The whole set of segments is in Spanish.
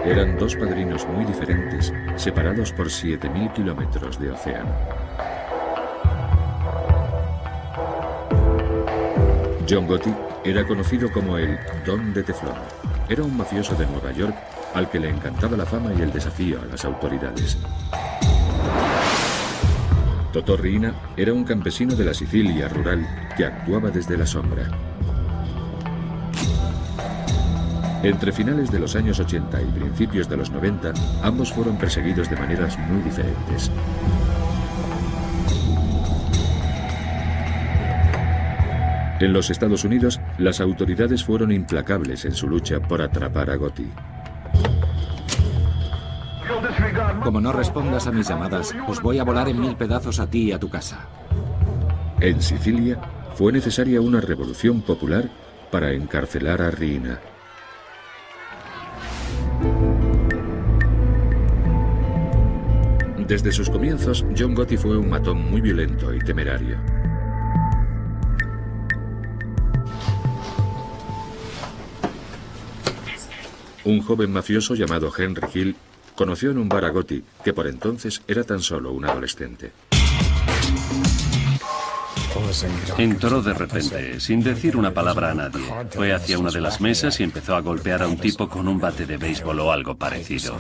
Eran dos padrinos muy diferentes, separados por 7.000 kilómetros de océano. John Gotti era conocido como el Don de Teflón. Era un mafioso de Nueva York al que le encantaba la fama y el desafío a las autoridades. Totò Riina era un campesino de la Sicilia rural que actuaba desde la sombra. Entre finales de los años 80 y principios de los 90, ambos fueron perseguidos de maneras muy diferentes. En los Estados Unidos, las autoridades fueron implacables en su lucha por atrapar a Gotti. Como no respondas a mis llamadas, os voy a volar en 1000 pedazos a ti y a tu casa. En Sicilia, fue necesaria una revolución popular para encarcelar a Riina. Desde sus comienzos, John Gotti fue un matón muy violento y temerario. Un joven mafioso llamado Henry Hill conoció en un bar a Gotti, que por entonces era tan solo un adolescente. Entró de repente, sin decir una palabra a nadie. Fue hacia una de las mesas y empezó a golpear a un tipo con un bate de béisbol o algo parecido.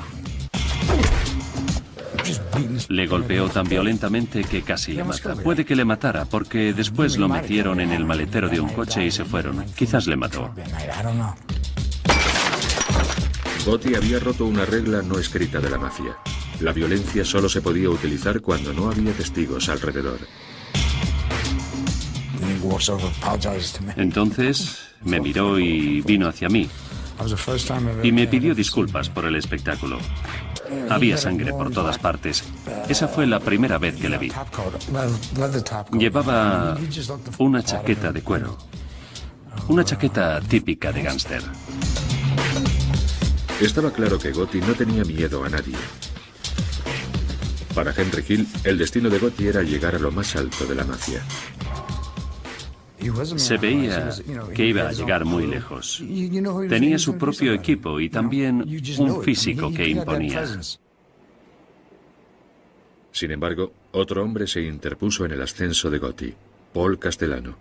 Le golpeó tan violentamente que casi le mata. Puede que le matara, porque después lo metieron en el maletero de un coche y se fueron. Quizás le mató. Gotti había roto una regla no escrita de la mafia. La violencia solo se podía utilizar cuando no había testigos alrededor. Entonces me miró y vino hacia mí. Y me pidió disculpas por el espectáculo. Había sangre por todas partes. Esa fue la primera vez que le vi. Llevaba una chaqueta de cuero. Una chaqueta típica de gángster. Estaba claro que Gotti no tenía miedo a nadie. Para Henry Hill, el destino de Gotti era llegar a lo más alto de la mafia. Se veía que iba a llegar muy lejos. Tenía su propio equipo y también un físico que imponía. Sin embargo, otro hombre se interpuso en el ascenso de Gotti, Paul Castellano.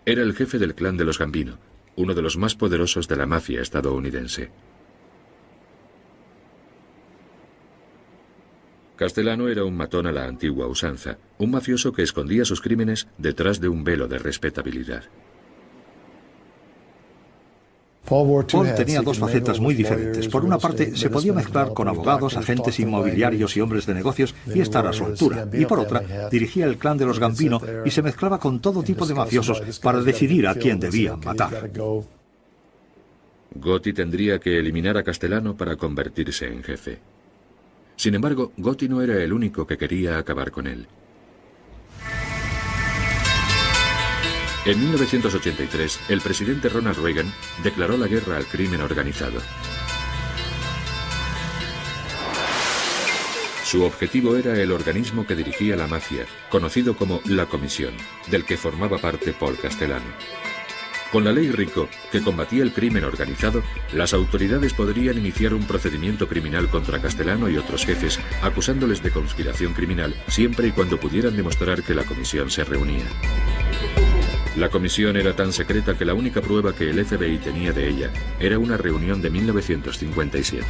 Era el jefe del clan de los Gambino, uno de los más poderosos de la mafia estadounidense. Castellano era un matón a la antigua usanza, un mafioso que escondía sus crímenes detrás de un velo de respetabilidad. Paul tenía dos facetas muy diferentes. Por una parte, se podía mezclar con abogados, agentes inmobiliarios y hombres de negocios y estar a su altura. Y por otra, dirigía el clan de los Gambino y se mezclaba con todo tipo de mafiosos para decidir a quién debían matar. Gotti tendría que eliminar a Castellano para convertirse en jefe. Sin embargo, Gotti no era el único que quería acabar con él. En 1983, el presidente Ronald Reagan declaró la guerra al crimen organizado. Su objetivo era el organismo que dirigía la mafia, conocido como la Comisión, del que formaba parte Paul Castellano. Con la ley Rico, que combatía el crimen organizado, las autoridades podrían iniciar un procedimiento criminal contra Castellano y otros jefes, acusándoles de conspiración criminal, siempre y cuando pudieran demostrar que la comisión se reunía. La comisión era tan secreta que la única prueba que el FBI tenía de ella era una reunión de 1957.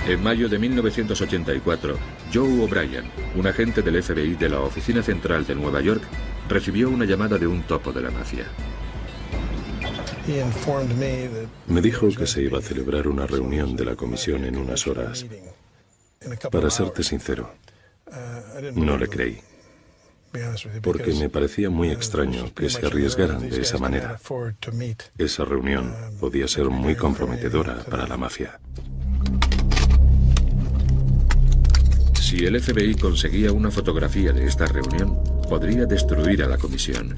En mayo de 1984, Joe O'Brien, un agente del FBI de la Oficina Central de Nueva York, recibió una llamada de un topo de la mafia. Me dijo que se iba a celebrar una reunión de la comisión en unas horas. Para serte sincero, no le creí, porque me parecía muy extraño que se arriesgaran de esa manera. Esa reunión podía ser muy comprometedora para la mafia. Si el FBI conseguía una fotografía de esta reunión, podría destruir a la comisión.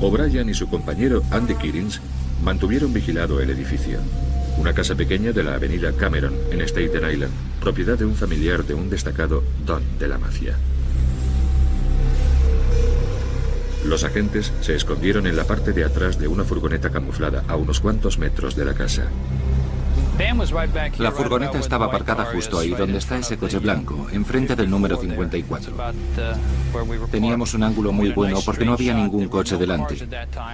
O'Brien y su compañero Andy Kirins mantuvieron vigilado el edificio. una casa pequeña de la avenida Cameron, en Staten Island, propiedad de un familiar de un destacado don de la mafia. Los agentes se escondieron en la parte de atrás de una furgoneta camuflada a unos cuantos metros de la casa. La furgoneta estaba aparcada justo ahí donde está ese coche blanco, enfrente del número 54. Teníamos un ángulo muy bueno porque no había ningún coche delante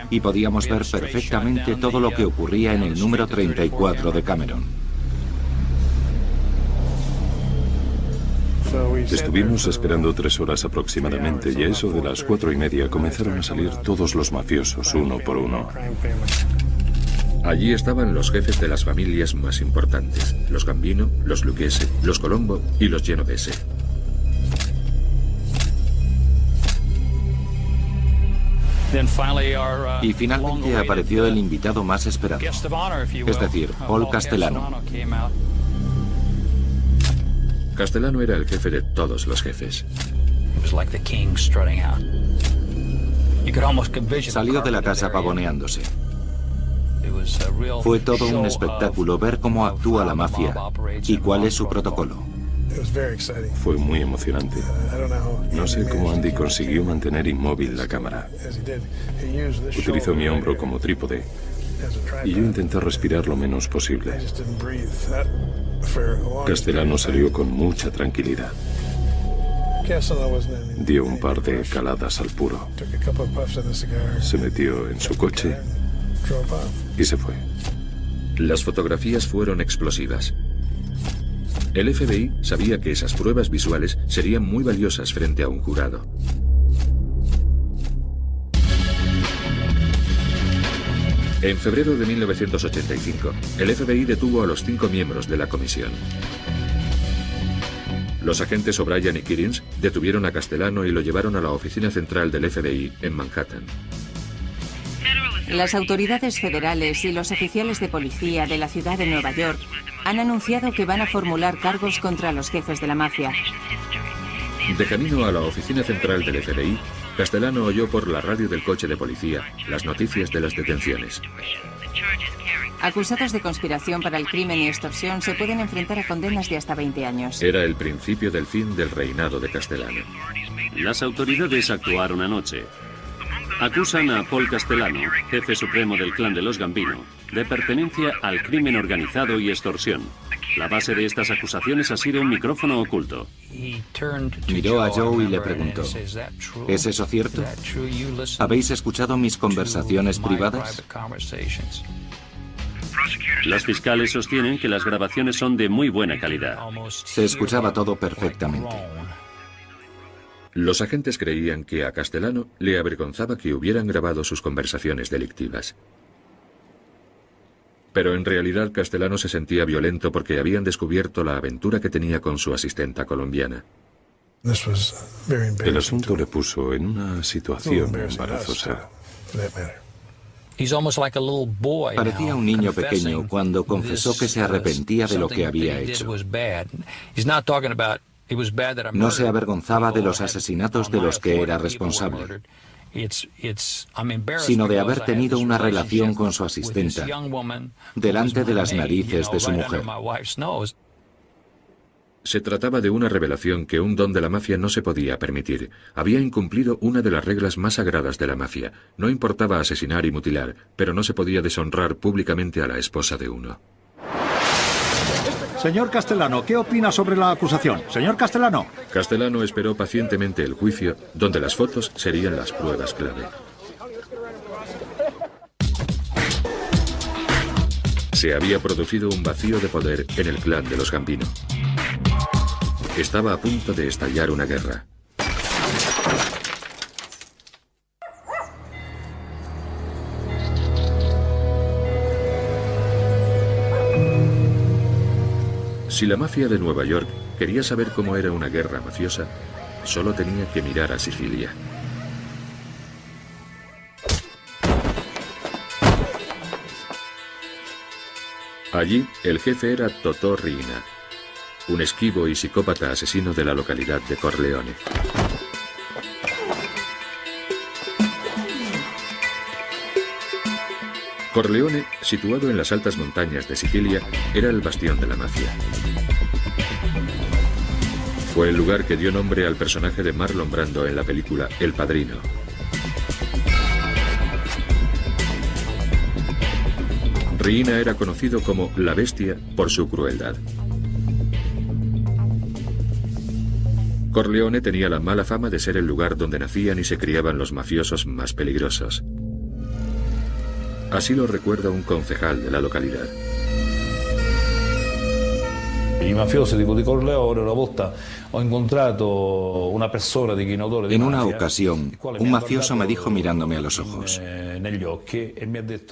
y podíamos ver perfectamente todo lo que ocurría en el número 34 de Cameron. Estuvimos esperando 3 horas aproximadamente y a eso de las 4:30 comenzaron a salir todos los mafiosos uno por uno. Allí estaban los jefes de las familias más importantes, los Gambino, los Lucchese, los Colombo y los Genovese. Y finalmente apareció el invitado más esperado, es decir, Paul Castellano. Castellano era el jefe de todos los jefes. Salió de la casa pavoneándose. Fue todo un espectáculo ver cómo actúa la mafia y cuál es su protocolo. Fue muy emocionante. No sé cómo Andy consiguió mantener inmóvil la cámara. Utilizó mi hombro como trípode y yo intenté respirar lo menos posible. Castellano salió con mucha tranquilidad. Dio un par de caladas al puro. Se metió en su coche y se fue. Las fotografías fueron explosivas. El FBI sabía que esas pruebas visuales serían muy valiosas frente a un jurado. En febrero de 1985, el FBI detuvo a los 5 miembros de la comisión. Los agentes O'Brien y Kirins detuvieron a Castellano y lo llevaron a la oficina central del FBI en Manhattan. Las autoridades federales y los oficiales de policía de la ciudad de Nueva York han anunciado que van a formular cargos contra los jefes de la mafia. De camino a la oficina central del FBI, Castellano oyó por la radio del coche de policía las noticias de las detenciones. Acusados de conspiración para el crimen y extorsión se pueden enfrentar a condenas de hasta 20 años. Era el principio del fin del reinado de Castellano. Las autoridades actuaron anoche. Acusan a Paul Castellano, jefe supremo del clan de los Gambino, de pertenencia al crimen organizado y extorsión. La base de estas acusaciones ha sido un micrófono oculto. Miró a Joe y le preguntó: ¿es eso cierto? ¿Habéis escuchado mis conversaciones privadas? Los fiscales sostienen que las grabaciones son de muy buena calidad. Se escuchaba todo perfectamente. Los agentes creían que a Castellano le avergonzaba que hubieran grabado sus conversaciones delictivas. Pero en realidad Castellano se sentía violento porque habían descubierto la aventura que tenía con su asistenta colombiana. El asunto le puso en una situación embarazosa. Parecía un niño pequeño cuando confesó que se arrepentía de lo que había hecho. No se avergonzaba de los asesinatos de los que era responsable, sino de haber tenido una relación con su asistenta delante de las narices de su mujer. Se trataba de una revelación que un don de la mafia no se podía permitir. Había incumplido una de las reglas más sagradas de la mafia. No importaba asesinar y mutilar, pero no se podía deshonrar públicamente a la esposa de uno. Señor Castellano, ¿qué opina sobre la acusación? Señor Castellano. Castellano esperó pacientemente el juicio, donde las fotos serían las pruebas clave. Se había producido un vacío de poder en el clan de los Gambino. Estaba a punto de estallar una guerra. Si la mafia de Nueva York quería saber cómo era una guerra mafiosa, solo tenía que mirar a Sicilia. Allí, el jefe era Totò Riina, un esquivo y psicópata asesino de la localidad de Corleone. Corleone, situado en las altas montañas de Sicilia, era el bastión de la mafia. Fue el lugar que dio nombre al personaje de Marlon Brando en la película El Padrino. Riina era conocido como la Bestia por su crueldad. Corleone tenía la mala fama de ser el lugar donde nacían y se criaban los mafiosos más peligrosos. Así lo recuerda un concejal de la localidad. En una ocasión, un mafioso me dijo mirándome a los ojos: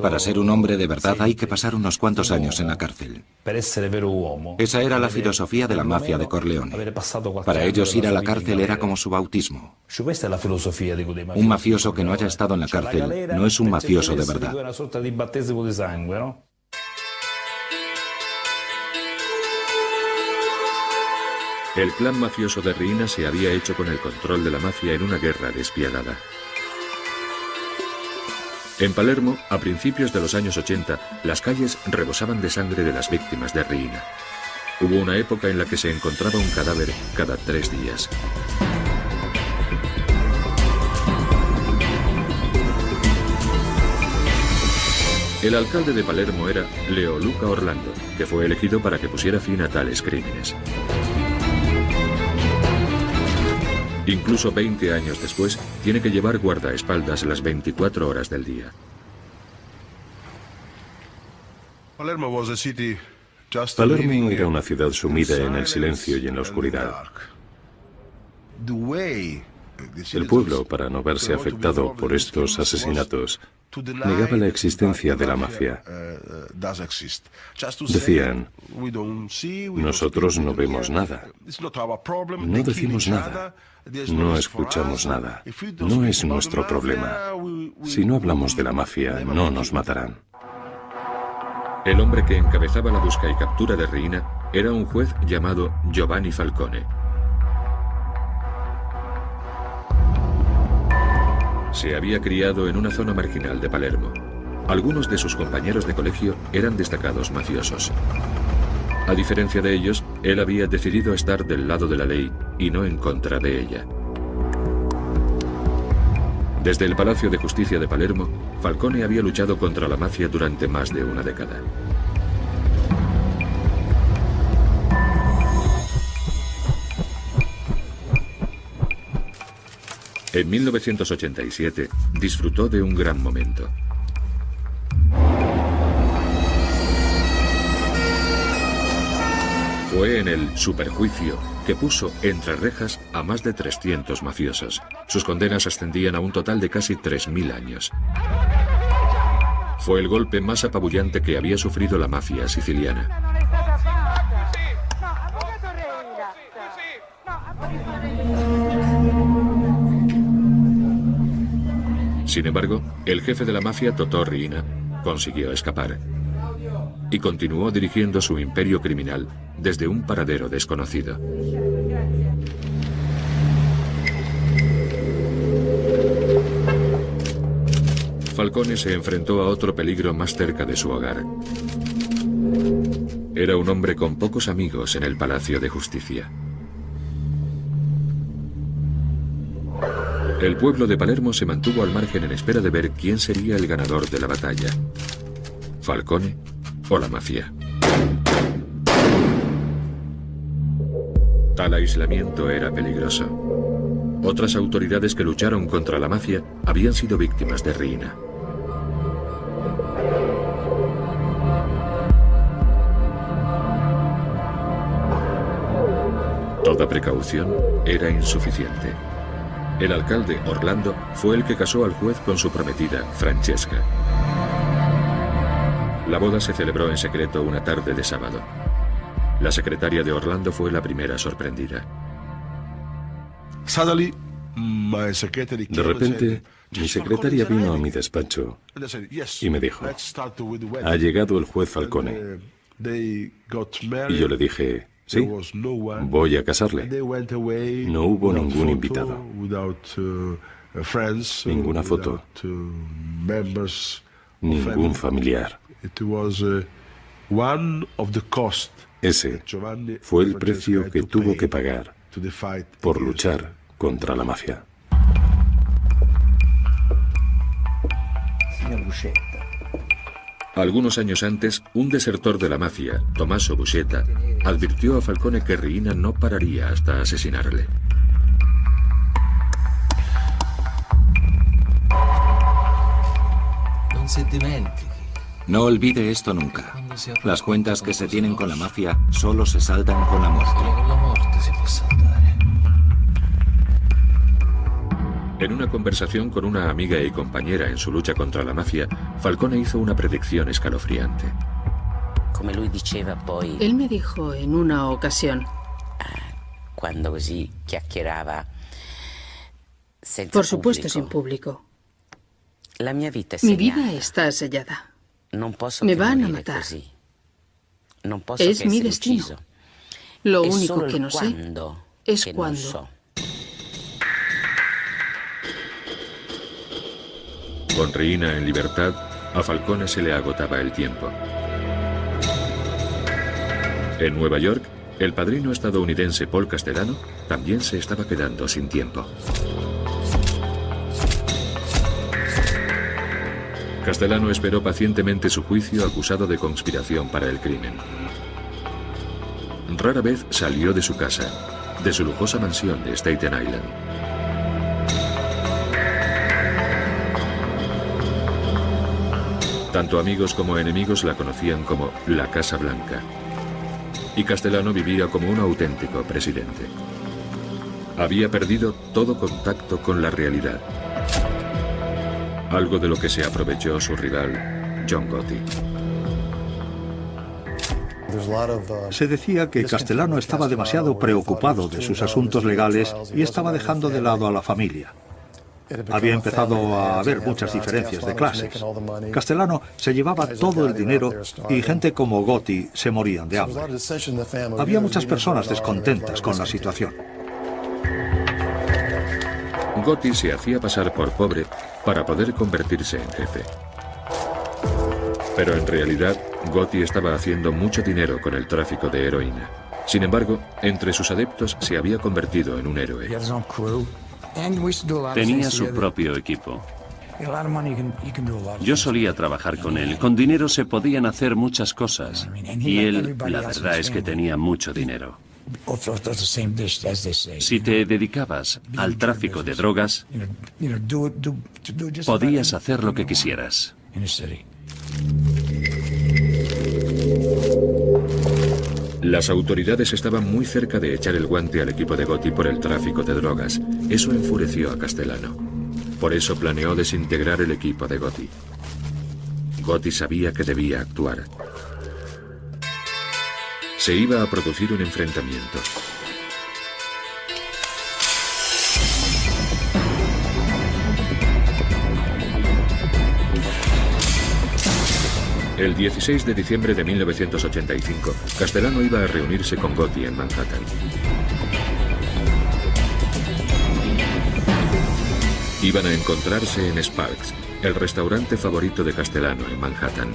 para ser un hombre de verdad hay que pasar unos cuantos años en la cárcel. Esa era la filosofía de la mafia de Corleone. Para ellos ir a la cárcel era como su bautismo. Un mafioso que no haya estado en la cárcel no es un mafioso de verdad. El clan mafioso de Riina se había hecho con el control de la mafia en una guerra despiadada. En Palermo, a principios de los años 80, las calles rebosaban de sangre de las víctimas de Riina. Hubo una época en la que se encontraba un cadáver cada 3 días. El alcalde de Palermo era Leoluca Orlando, que fue elegido para que pusiera fin a tales crímenes. Incluso 20 años después, tiene que llevar guardaespaldas las 24 horas del día. Palermo era una ciudad sumida en el silencio y en la oscuridad. El pueblo, para no verse afectado por estos asesinatos, negaba la existencia de la mafia. Decían: nosotros no vemos nada, no decimos nada, no escuchamos nada, no es nuestro problema. Si no hablamos de la mafia, no nos matarán. El hombre que encabezaba la busca y captura de Riina era un juez llamado Giovanni Falcone. Se había criado en una zona marginal de Palermo. Algunos de sus compañeros de colegio eran destacados mafiosos. A diferencia de ellos, él había decidido estar del lado de la ley y no en contra de ella. Desde el Palacio de Justicia de Palermo, Falcone había luchado contra la mafia durante más de una década. En 1987, disfrutó de un gran momento. Fue en el superjuicio que puso entre rejas a más de 300 mafiosos. Sus condenas ascendían a un total de casi 3.000 años. Fue el golpe más apabullante que había sufrido la mafia siciliana. Sin embargo, el jefe de la mafia, Totò Riina, consiguió escapar y continuó dirigiendo su imperio criminal desde un paradero desconocido. Falcone se enfrentó a otro peligro más cerca de su hogar. Era un hombre con pocos amigos en el Palacio de Justicia. El pueblo de Palermo se mantuvo al margen en espera de ver quién sería el ganador de la batalla: Falcone o la mafia. Tal aislamiento era peligroso. Otras autoridades que lucharon contra la mafia habían sido víctimas de Riina. Toda precaución era insuficiente. El alcalde, Orlando, fue el que casó al juez con su prometida, Francesca. La boda se celebró en secreto una tarde de sábado. La secretaria de Orlando fue la primera sorprendida. De repente, mi secretaria vino a mi despacho y me dijo: ha llegado el juez Falcone. Y yo le dije: sí, voy a casarle. No hubo ningún invitado, ninguna foto, ningún familiar. Ese fue el precio que tuvo que pagar por luchar contra la mafia. Algunos años antes, un desertor de la mafia, Tommaso Buscetta, advirtió a Falcone que Riina no pararía hasta asesinarle. No olvide esto nunca. Las cuentas que se tienen con la mafia solo se saldan con la muerte. En una conversación con una amiga y compañera en su lucha contra la mafia, Falcone hizo una predicción escalofriante. Él me dijo en una ocasión, por supuesto sin público, mi vida está sellada. Me van a matar. Es mi destino. Lo único que no sé es cuándo. Con Riina en libertad, a Falcone se le agotaba el tiempo. En Nueva York, el padrino estadounidense Paul Castellano también se estaba quedando sin tiempo. Castellano esperó pacientemente su juicio acusado de conspiración para el crimen. Rara vez salió de su casa, de su lujosa mansión de Staten Island. Tanto amigos como enemigos la conocían como la Casa Blanca. Y Castellano vivía como un auténtico presidente. Había perdido todo contacto con la realidad. Algo de lo que se aprovechó su rival, John Gotti. Se decía que Castellano estaba demasiado preocupado de sus asuntos legales y estaba dejando de lado a la familia. Había empezado a haber muchas diferencias de clases. Castellano se llevaba todo el dinero y gente como Gotti se morían de hambre. Había muchas personas descontentas con la situación. Gotti se hacía pasar por pobre para poder convertirse en jefe. Pero en realidad, Gotti estaba haciendo mucho dinero con el tráfico de heroína. Sin embargo, entre sus adeptos se había convertido en un héroe. Tenía su propio equipo. Yo solía trabajar con él. Con dinero se podían hacer muchas cosas. Y él, la verdad es que tenía mucho dinero. Si te dedicabas al tráfico de drogas, podías hacer lo que quisieras. Las autoridades estaban muy cerca de echar el guante al equipo de Gotti por el tráfico de drogas. Eso enfureció a Castellano. Por eso planeó desintegrar el equipo de Gotti. Gotti sabía que debía actuar. Se iba a producir un enfrentamiento. El 16 de diciembre de 1985, Castellano iba a reunirse con Gotti en Manhattan. Iban a encontrarse en Sparks, el restaurante favorito de Castellano en Manhattan.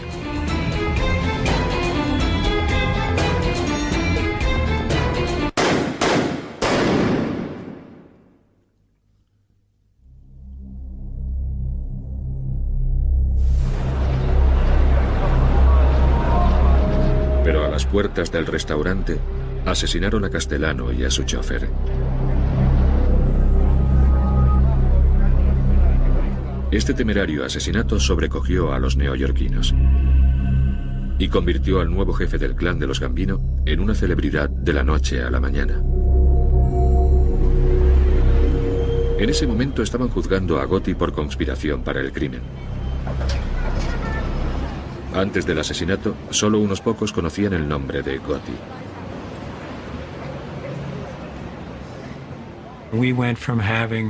Pero a las puertas del restaurante, asesinaron a Castellano y a su chofer. Este temerario asesinato sobrecogió a los neoyorquinos y convirtió al nuevo jefe del clan de los Gambino en una celebridad de la noche a la mañana. En ese momento estaban juzgando a Gotti por conspiración para el crimen. Antes del asesinato, solo unos pocos conocían el nombre de Gotti.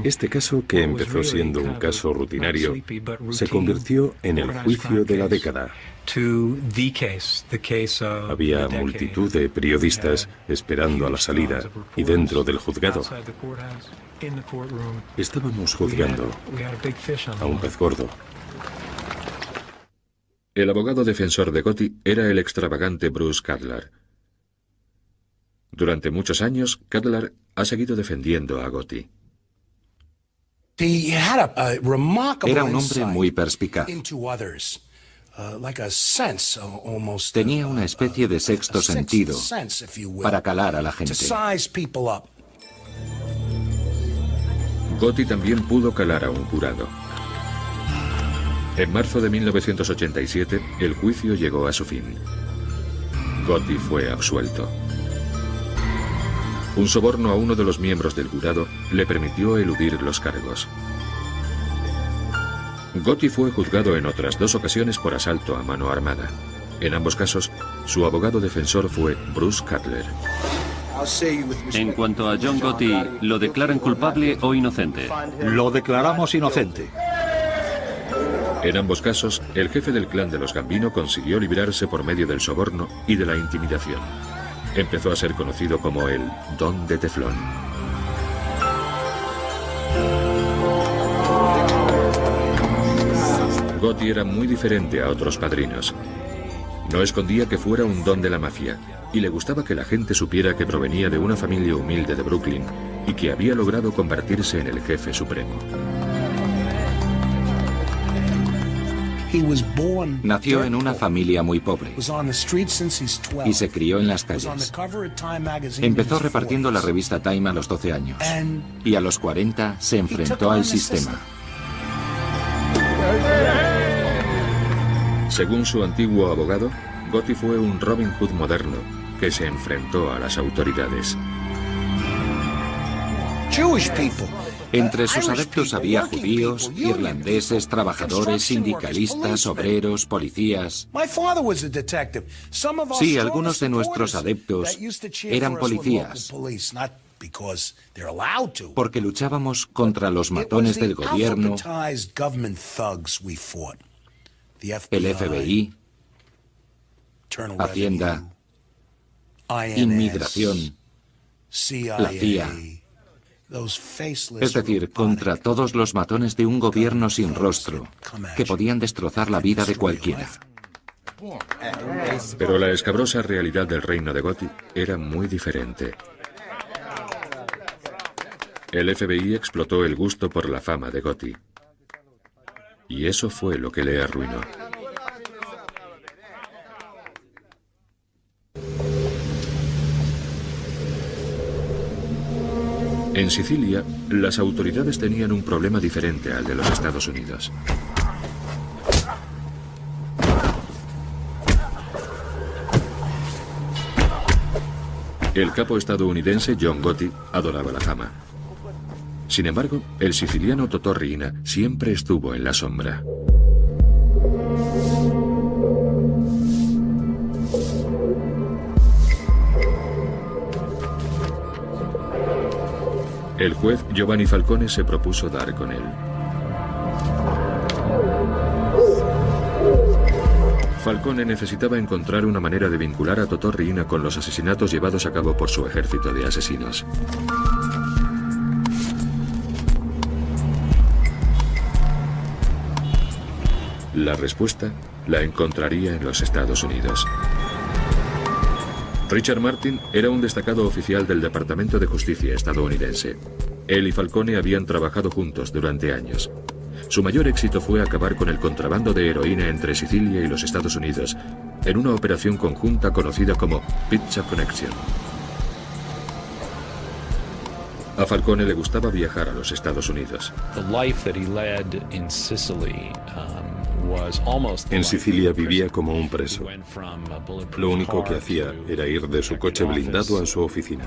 Este caso, que empezó siendo un caso rutinario, se convirtió en el juicio de la década. Había multitud de periodistas esperando a la salida y dentro del juzgado. Estábamos juzgando a un pez gordo. El abogado defensor de Gotti era el extravagante Bruce Cutler. Durante muchos años, Cutler ha seguido defendiendo a Gotti. Era un hombre muy perspicaz. Tenía una especie de sexto sentido para calar a la gente. Gotti también pudo calar a un jurado. En marzo de 1987, el juicio llegó a su fin. Gotti fue absuelto. Un soborno a uno de los miembros del jurado le permitió eludir los cargos. Gotti fue juzgado en otras 2 ocasiones por asalto a mano armada. En ambos casos, su abogado defensor fue Bruce Cutler. En cuanto a John Gotti, ¿lo declaran culpable o inocente? Lo declaramos inocente. En ambos casos, el jefe del clan de los Gambino consiguió librarse por medio del soborno y de la intimidación. Empezó a ser conocido como el Don de Teflón. Gotti era muy diferente a otros padrinos. No escondía que fuera un don de la mafia, y le gustaba que la gente supiera que provenía de una familia humilde de Brooklyn y que había logrado convertirse en el jefe supremo. Nació en una familia muy pobre y se crió en las calles. Empezó repartiendo la revista Time a los 12 años y a los 40 se enfrentó al sistema. Según su antiguo abogado, Gotti fue un Robin Hood moderno que se enfrentó a las autoridades. Entre sus adeptos había judíos, irlandeses, trabajadores, sindicalistas, obreros, policías. Sí, algunos de nuestros adeptos eran policías, porque luchábamos contra los matones del gobierno, el FBI, Hacienda, Inmigración, la CIA. Es decir, contra todos los matones de un gobierno sin rostro que podían destrozar la vida de cualquiera. Pero la escabrosa realidad del reino de Gotti era muy diferente. El FBI explotó el gusto por la fama de Gotti. Y eso fue lo que le arruinó. En Sicilia, las autoridades tenían un problema diferente al de los Estados Unidos. El capo estadounidense John Gotti adoraba la fama. Sin embargo, el siciliano Totò Riina siempre estuvo en la sombra. El juez Giovanni Falcone se propuso dar con él. Falcone necesitaba encontrar una manera de vincular a Totò Riina con los asesinatos llevados a cabo por su ejército de asesinos. La respuesta la encontraría en los Estados Unidos. Richard Martin era un destacado oficial del Departamento de Justicia estadounidense. Él y Falcone habían trabajado juntos durante años. Su mayor éxito fue acabar con el contrabando de heroína entre Sicilia y los Estados Unidos en una operación conjunta conocida como Pizza Connection. A Falcone le gustaba viajar a los Estados Unidos. En Sicilia vivía como un preso. Lo único que hacía era ir de su coche blindado a su oficina.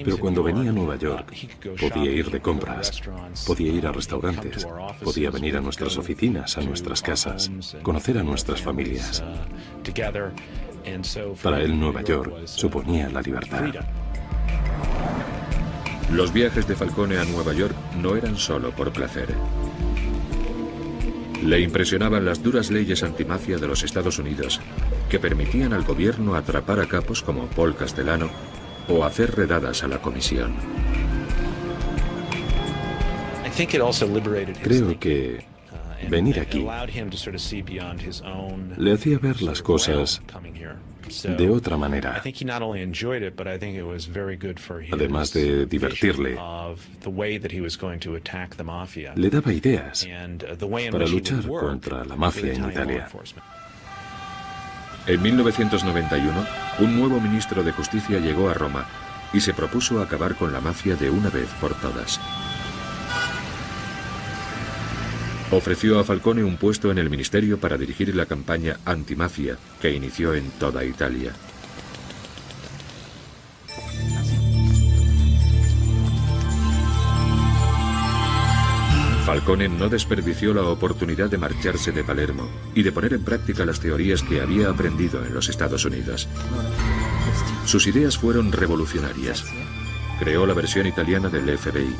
Pero cuando venía a Nueva York, podía ir de compras, podía ir a restaurantes, podía venir a nuestras oficinas, a nuestras casas, conocer a nuestras familias. Para él, Nueva York suponía la libertad. Los viajes de Falcone a Nueva York no eran solo por placer. Le impresionaban las duras leyes antimafia de los Estados Unidos, que permitían al gobierno atrapar a capos como Paul Castellano o hacer redadas a la comisión. Creo que venir aquí le hacía ver las cosas de otra manera. Además de divertirle, le daba ideas para luchar contra la mafia en Italia. En 1991, un nuevo ministro de Justicia llegó a Roma y se propuso acabar con la mafia de una vez por todas. Ofreció a Falcone un puesto en el ministerio para dirigir la campaña antimafia que inició en toda Italia. Falcone no desperdició la oportunidad de marcharse de Palermo y de poner en práctica las teorías que había aprendido en los Estados Unidos. Sus ideas fueron revolucionarias. Creó la versión italiana del FBI.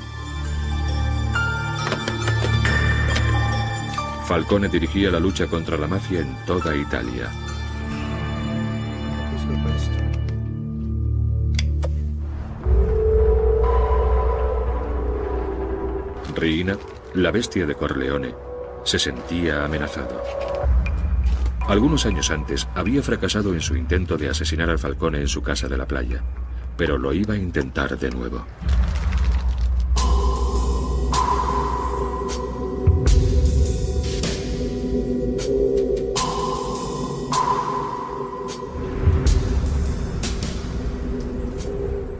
Falcone dirigía la lucha contra la mafia en toda Italia. Riina, la bestia de Corleone, se sentía amenazado. Algunos años antes había fracasado en su intento de asesinar al Falcone en su casa de la playa, pero lo iba a intentar de nuevo.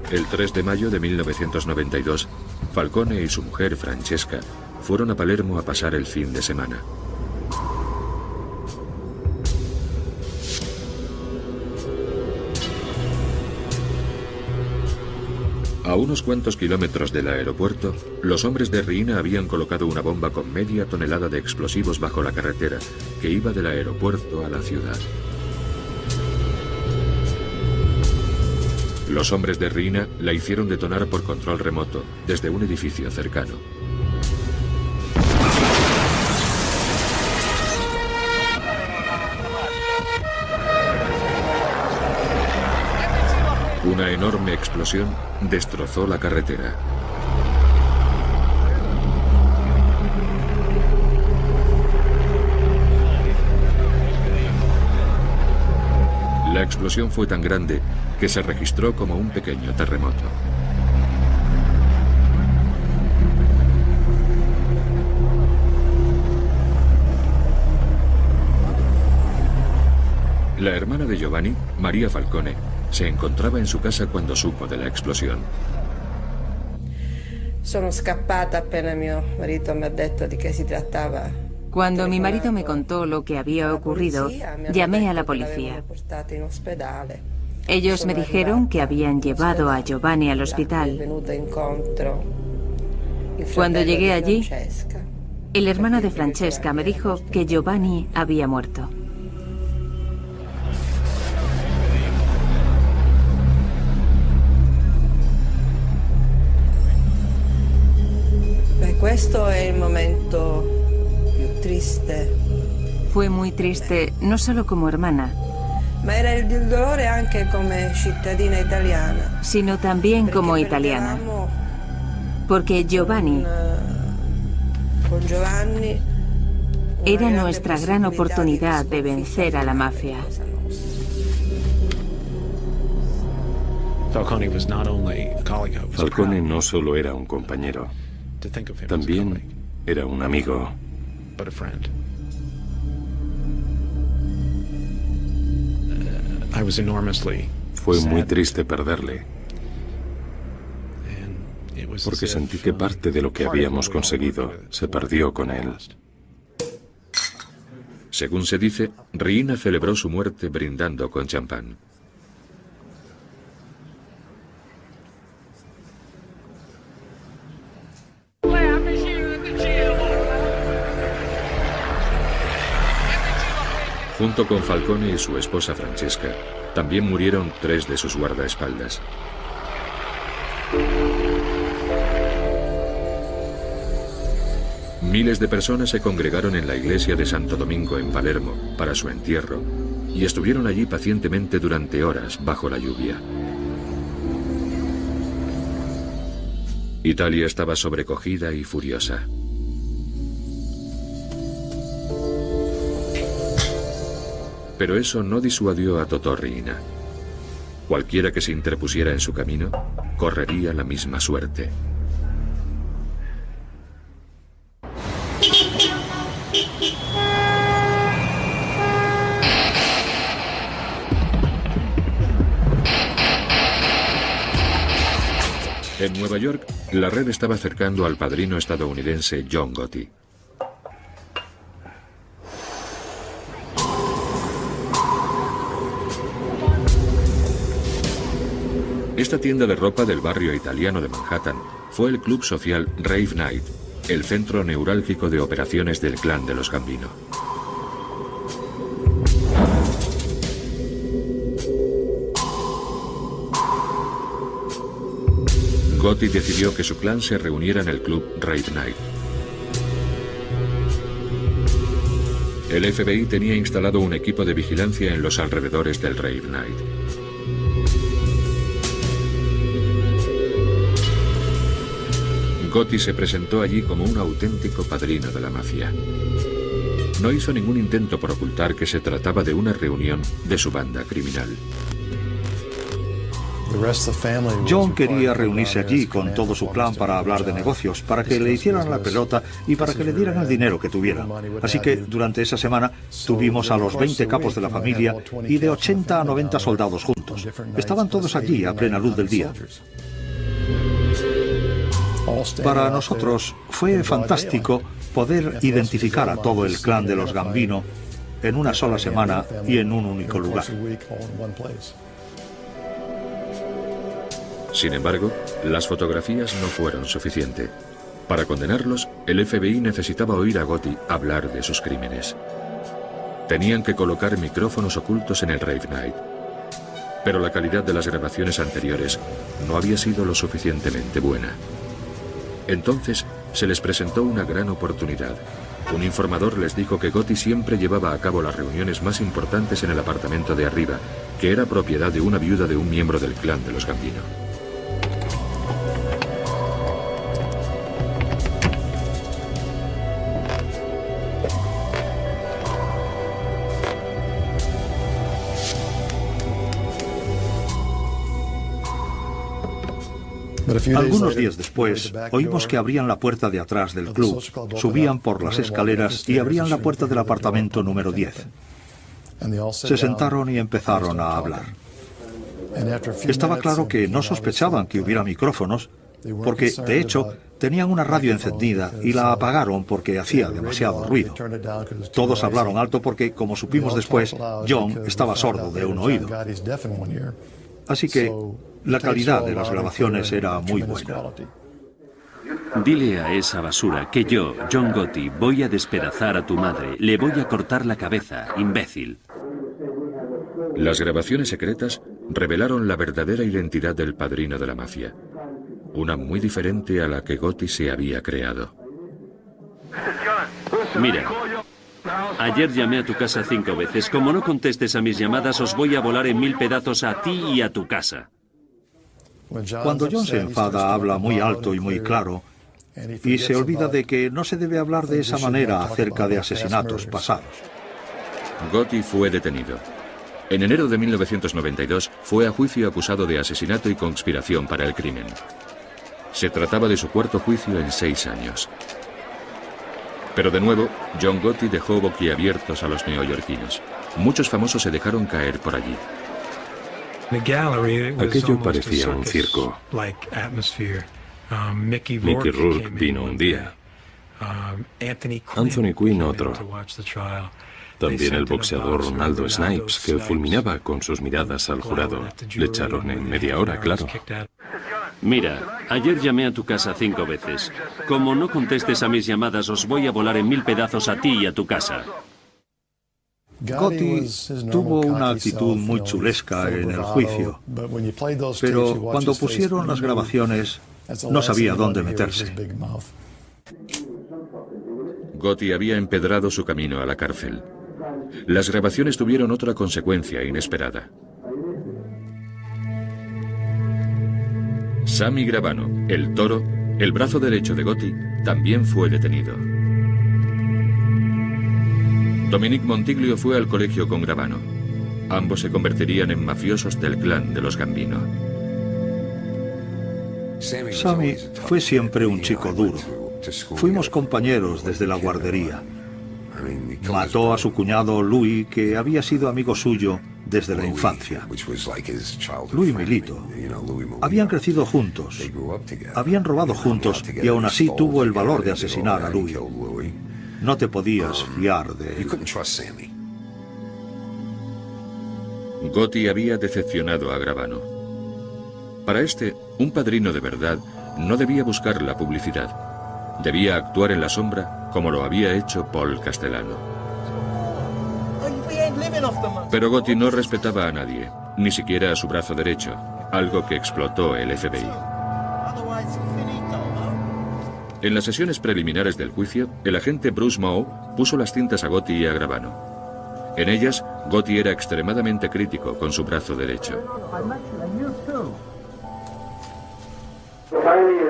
El 3 de mayo de 1992, Falcone y su mujer, Francesca, fueron a Palermo a pasar el fin de semana. A unos cuantos kilómetros del aeropuerto, los hombres de Riina habían colocado una bomba con media tonelada de explosivos bajo la carretera que iba del aeropuerto a la ciudad. Los hombres de Riina la hicieron detonar por control remoto desde un edificio cercano. Una enorme explosión destrozó la carretera. La explosión fue tan grande que se registró como un pequeño terremoto. La hermana de Giovanni, María Falcone, se encontraba en su casa cuando supo de la explosión. Sono scappata appena mio marito mi ha detto di che si trattava. Cuando mi marido me contó lo que había ocurrido, llamé a la policía. Ellos me dijeron que habían llevado a Giovanni al hospital. Cuando llegué allí, el hermano de Francesca me dijo que Giovanni había muerto. Questo è il momento più triste. Fue muy triste, no solo como hermana, ma era il dolore anche come cittadina italiana, sino también como italiana. Porque Giovanni era nuestra gran oportunidad de vencer a la mafia. Falcone no solo era un compañero, también era un amigo. Fue muy triste perderle, porque sentí que parte de lo que habíamos conseguido se perdió con él. Según se dice, Riina celebró su muerte brindando con champán. Junto con Falcone y su esposa Francesca, también murieron 3 de sus guardaespaldas. Miles de personas se congregaron en la iglesia de Santo Domingo en Palermo para su entierro y estuvieron allí pacientemente durante horas bajo la lluvia. Italia estaba sobrecogida y furiosa. Pero eso no disuadió a Totorri y Ina. Cualquiera que se interpusiera en su camino correría la misma suerte. En Nueva York, la red estaba acercando al padrino estadounidense John Gotti. Esta tienda de ropa del barrio italiano de Manhattan fue el club social Rave Night, el centro neurálgico de operaciones del clan de los Gambino. Gotti decidió que su clan se reuniera en el club Rave Night. El FBI tenía instalado un equipo de vigilancia en los alrededores del Rave Night. Gotti se presentó allí como un auténtico padrino de la mafia. No hizo ningún intento por ocultar que se trataba de una reunión de su banda criminal. John quería reunirse allí con todo su clan para hablar de negocios, para que le hicieran la pelota y para que le dieran el dinero que tuvieran. Así que durante esa semana tuvimos a los 20 capos de la familia y de 80 a 90 soldados juntos. Estaban todos allí a plena luz del día. Para nosotros fue fantástico poder identificar a todo el clan de los Gambino en una sola semana y en un único lugar. Sin embargo, las fotografías no fueron suficientes. Para condenarlos, el FBI necesitaba oír a Gotti hablar de sus crímenes. Tenían que colocar micrófonos ocultos en el Rave Night. Pero la calidad de las grabaciones anteriores no había sido lo suficientemente buena. Entonces se les presentó una gran oportunidad. Un informador les dijo que Gotti siempre llevaba a cabo las reuniones más importantes en el apartamento de arriba, que era propiedad de una viuda de un miembro del clan de los Gambino. Algunos días después, oímos que abrían la puerta de atrás del club, subían por las escaleras y abrían la puerta del apartamento número 10. Se sentaron y empezaron a hablar. Estaba claro que no sospechaban que hubiera micrófonos, porque, de hecho, tenían una radio encendida y la apagaron porque hacía demasiado ruido. Todos hablaron alto porque, como supimos después, John estaba sordo de un oído. Así que la calidad de las grabaciones era muy buena. Dile a esa basura que yo, John Gotti, voy a despedazar a tu madre. Le voy a cortar la cabeza, imbécil. Las grabaciones secretas revelaron la verdadera identidad del padrino de la mafia. Una muy diferente a la que Gotti se había creado. Mira, ayer llamé a tu casa 5 veces. Como no contestes a mis llamadas, os voy a volar en 1000 pedazos a ti y a tu casa. Cuando John se enfada, habla muy alto y muy claro, y se olvida de que no se debe hablar de esa manera acerca de asesinatos pasados. Gotti fue detenido. En enero de 1992 fue a juicio acusado de asesinato y conspiración para el crimen. Se trataba de su cuarto juicio en 6 años. Pero de nuevo, John Gotti dejó boquiabiertos a los neoyorquinos. Muchos famosos se dejaron caer por allí. Aquello parecía un circo. Mickey Rourke vino un día. Anthony Quinn otro. También el boxeador Ronaldo Snipes, que fulminaba con sus miradas al jurado. Le echaron en media hora, claro. Mira, ayer llamé a tu casa 5 veces. Como no contestes a mis llamadas, os voy a volar en 1000 pedazos a ti y a tu casa. Gotti tuvo una actitud muy chulesca en el juicio, pero cuando pusieron las grabaciones no sabía dónde meterse. Gotti había empedrado su camino a la cárcel. Las grabaciones tuvieron otra consecuencia inesperada. Sammy Gravano, el toro, el brazo derecho de Gotti, también fue detenido. Dominique Montiglio fue al colegio con Gravano. ambos se convertirían en mafiosos del clan de los Gambino. Sammy fue siempre un chico duro. Fuimos compañeros desde la guardería. Mató a su cuñado Louis, que había sido amigo suyo desde la infancia. Louis Milito. Habían crecido juntos. Habían robado juntos y aún así tuvo el valor de asesinar a Louis. No te podías fiar de él. Gotti había decepcionado a Gravano. Para este, un padrino de verdad no debía buscar la publicidad. Debía actuar en la sombra como lo había hecho Paul Castellano. Pero Gotti no respetaba a nadie, ni siquiera a su brazo derecho, algo que explotó el FBI. En las sesiones preliminares del juicio, el agente Bruce Moe puso las cintas a Gotti y a Gravano. En ellas, Gotti era extremadamente crítico con su brazo derecho.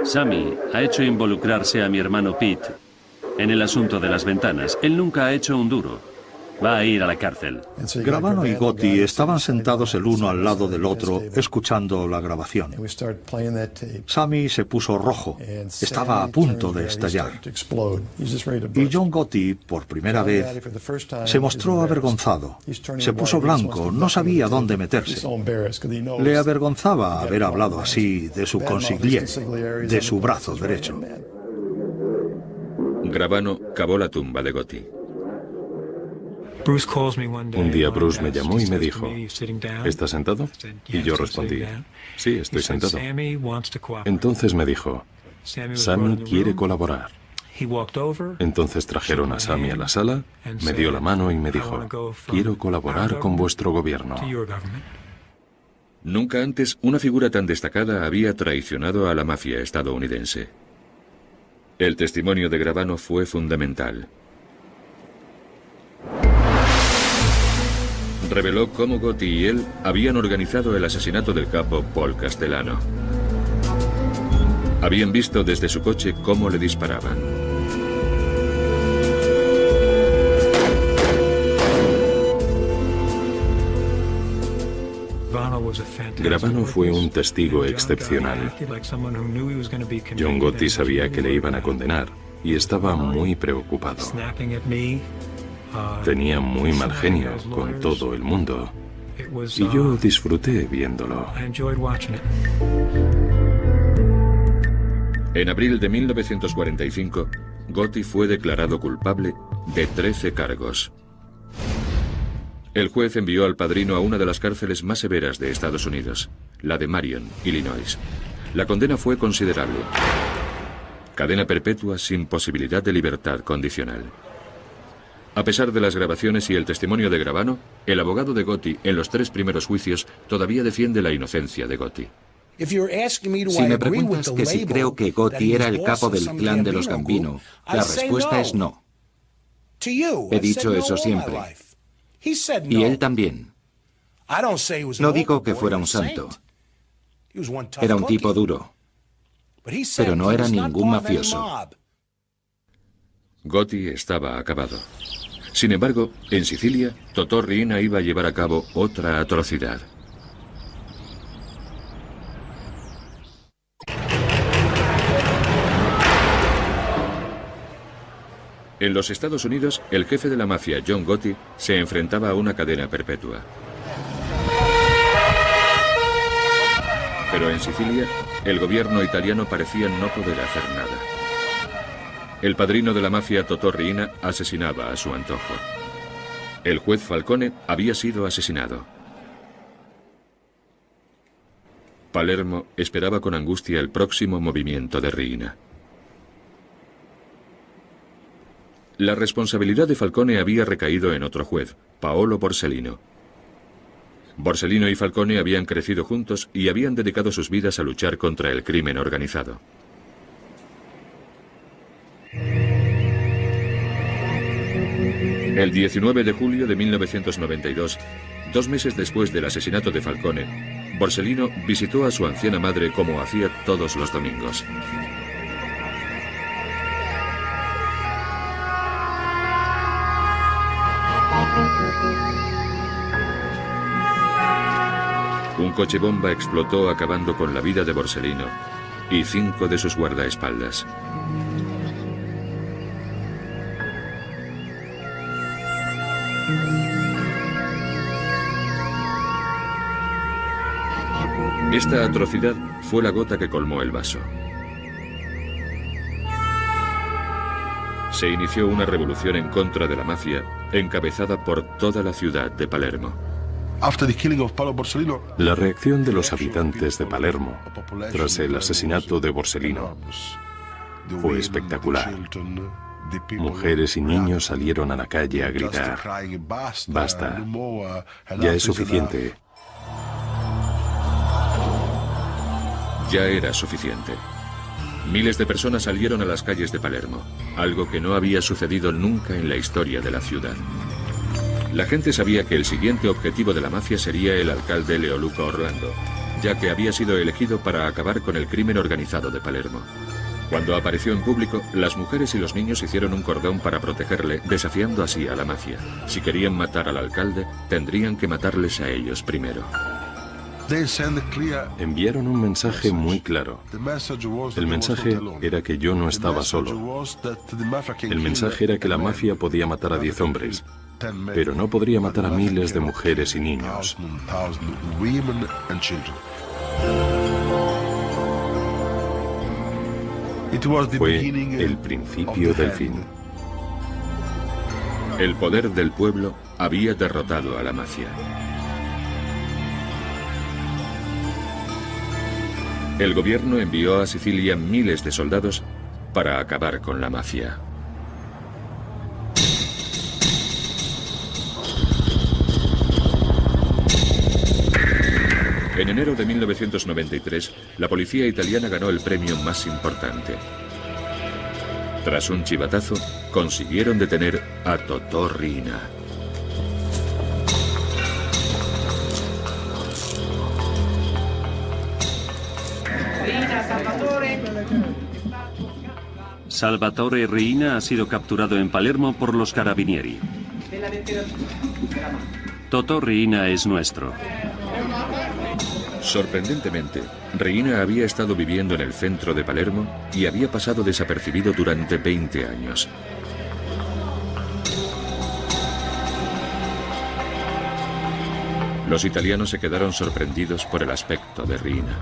Sammy ha hecho involucrarse a mi hermano Pete en el asunto de las ventanas. Él nunca ha hecho un duro. Va a ir a la cárcel. Gravano y Gotti estaban sentados el uno al lado del otro, escuchando la grabación. Sammy se puso rojo. Estaba a punto de estallar. Y John Gotti, por primera vez, se mostró avergonzado. Se puso blanco, no sabía dónde meterse. Le avergonzaba haber hablado así de su consigliere, de su brazo derecho. Gravano cavó la tumba de Gotti. Un día Bruce me llamó y me dijo, ¿estás sentado? Y yo respondí, sí, estoy sentado. Entonces me dijo, Sammy quiere colaborar. Entonces trajeron a Sammy a la sala, me dio la mano y me dijo, quiero colaborar con vuestro gobierno. Nunca antes una figura tan destacada había traicionado a la mafia estadounidense. El testimonio de Gravano fue fundamental. Reveló cómo Gotti y él habían organizado el asesinato del capo Paul Castellano. Habían visto desde su coche cómo le disparaban. Gravano fue un testigo excepcional. John Gotti sabía que le iban a condenar y estaba muy preocupado. Tenía muy mal genio con todo el mundo y yo disfruté viéndolo. En abril de 1945, Gotti fue declarado culpable de 13 cargos. El juez envió al padrino a una de las cárceles más severas de Estados Unidos, la de Marion, Illinois. La condena fue considerable. Cadena perpetua sin posibilidad de libertad condicional. A pesar de las grabaciones y el testimonio de Gravano, el abogado de Gotti en los 3 primeros juicios todavía defiende la inocencia de Gotti. Si me preguntas que si creo que Gotti era el capo del clan de los Gambino, la respuesta es no. He dicho eso siempre. Y él también. No digo que fuera un santo. Era un tipo duro. Pero no era ningún mafioso. Gotti estaba acabado. Sin embargo, en Sicilia, Totò Riina iba a llevar a cabo otra atrocidad. En los Estados Unidos, el jefe de la mafia, John Gotti, se enfrentaba a una cadena perpetua. Pero en Sicilia, el gobierno italiano parecía no poder hacer nada. El padrino de la mafia, Totò Riina, asesinaba a su antojo. El juez Falcone había sido asesinado. Palermo esperaba con angustia el próximo movimiento de Riina. La responsabilidad de Falcone había recaído en otro juez, Paolo Borsellino. Borsellino y Falcone habían crecido juntos y habían dedicado sus vidas a luchar contra el crimen organizado. El 19 de julio de 1992, 2 meses después del asesinato de Falcone, Borsellino visitó a su anciana madre como hacía todos los domingos. Un coche bomba explotó acabando con la vida de Borsellino y 5 de sus guardaespaldas. Esta atrocidad fue la gota que colmó el vaso. Se inició una revolución en contra de la mafia, encabezada por toda la ciudad de Palermo. La reacción de los habitantes de Palermo tras el asesinato de Borsellino fue espectacular. Mujeres y niños salieron a la calle a gritar: «Basta, ya es suficiente». Ya era suficiente. Miles de personas salieron a las calles de Palermo, algo que no había sucedido nunca en la historia de la ciudad. La gente sabía que el siguiente objetivo de la mafia sería el alcalde Leoluco Orlando, ya que había sido elegido para acabar con el crimen organizado de Palermo. Cuando apareció en público, las mujeres y los niños hicieron un cordón para protegerle, desafiando así a la mafia. Si querían matar al alcalde, tendrían que matarles a ellos primero. Enviaron un mensaje muy claro. El mensaje era que yo no estaba solo. El mensaje era que la mafia podía matar a 10 hombres, pero no podría matar a miles de mujeres y niños. Fue el principio del fin. El poder del pueblo había derrotado a la mafia. El gobierno envió a Sicilia miles de soldados para acabar con la mafia. En enero de 1993, la policía italiana ganó el premio más importante. Tras un chivatazo, consiguieron detener a Totò Riina. Salvatore Riina ha sido capturado en Palermo por los carabinieri. Totò Riina es nuestro. Sorprendentemente, Riina había estado viviendo en el centro de Palermo y había pasado desapercibido durante 20 años. Los italianos se quedaron sorprendidos por el aspecto de Riina.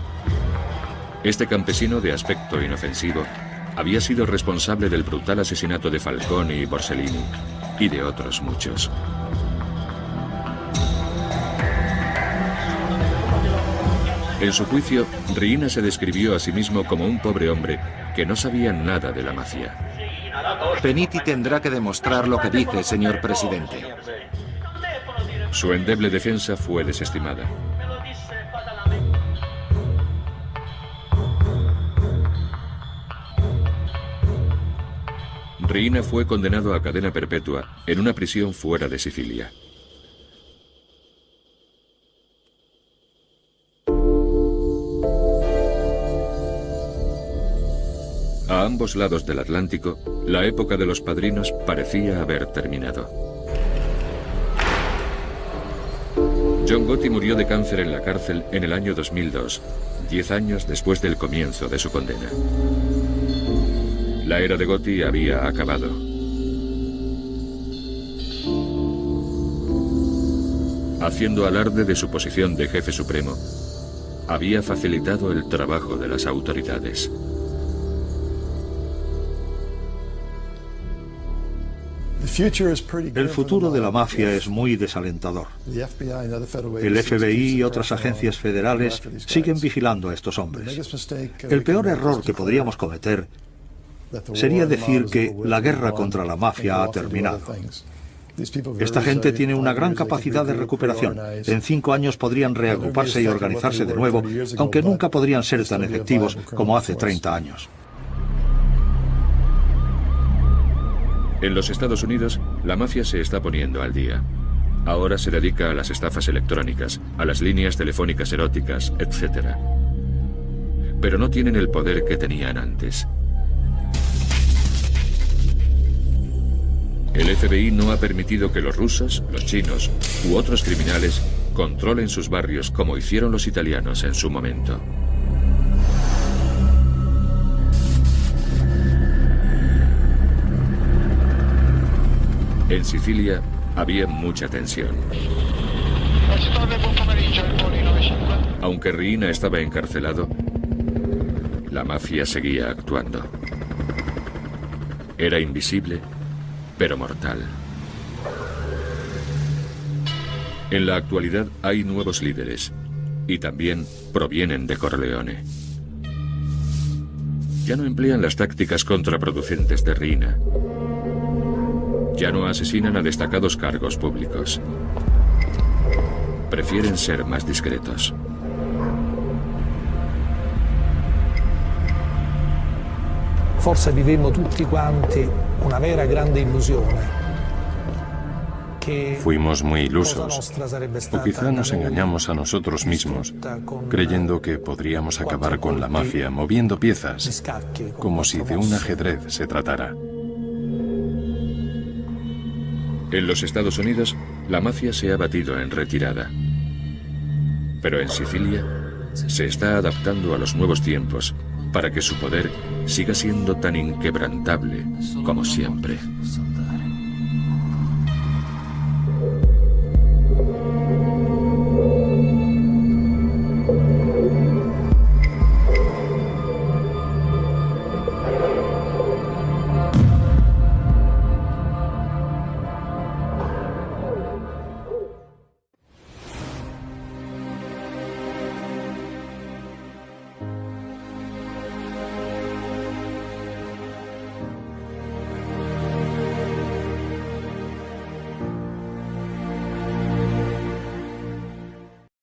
Este campesino de aspecto inofensivo había sido responsable del brutal asesinato de Falcone y Borsellino y de otros muchos. En su juicio, Riina se describió a sí mismo como un pobre hombre que no sabía nada de la mafia. Penniti tendrá que demostrar lo que dice, señor presidente. Su endeble defensa fue desestimada. Riina fue condenado a cadena perpetua en una prisión fuera de Sicilia. A ambos lados del Atlántico, la época de los padrinos parecía haber terminado. John Gotti murió de cáncer en la cárcel en el año 2002, 10 años después del comienzo de su condena. La era de Gotti había acabado. Haciendo alarde de su posición de jefe supremo, había facilitado el trabajo de las autoridades. El futuro de la mafia es muy desalentador. El FBI y otras agencias federales siguen vigilando a estos hombres. El peor error que podríamos cometer sería decir que la guerra contra la mafia ha terminado. Esta gente tiene una gran capacidad de recuperación. En 5 años podrían reagruparse y organizarse de nuevo, aunque nunca podrían ser tan efectivos como hace 30 años. En los Estados Unidos, la mafia se está poniendo al día. Ahora se dedica a las estafas electrónicas, a las líneas telefónicas eróticas, etc. Pero no tienen el poder que tenían antes. El FBI no ha permitido que los rusos, los chinos u otros criminales controlen sus barrios como hicieron los italianos en su momento. En Sicilia había mucha tensión. Aunque Riina estaba encarcelado, la mafia seguía actuando. Era invisible, pero mortal. En la actualidad hay nuevos líderes y también provienen de Corleone. Ya no emplean las tácticas contraproducentes de Riina. Ya no asesinan a destacados cargos públicos. Prefieren ser más discretos. Forse vivimos tutti quanti una vera grande illusione. Fuimos muy ilusos, o quizá nos engañamos a nosotros mismos, creyendo que podríamos acabar con la mafia moviendo piezas, como si de un ajedrez se tratara. En los Estados Unidos, la mafia se ha batido en retirada. Pero en Sicilia, se está adaptando a los nuevos tiempos para que su poder siga siendo tan inquebrantable como siempre.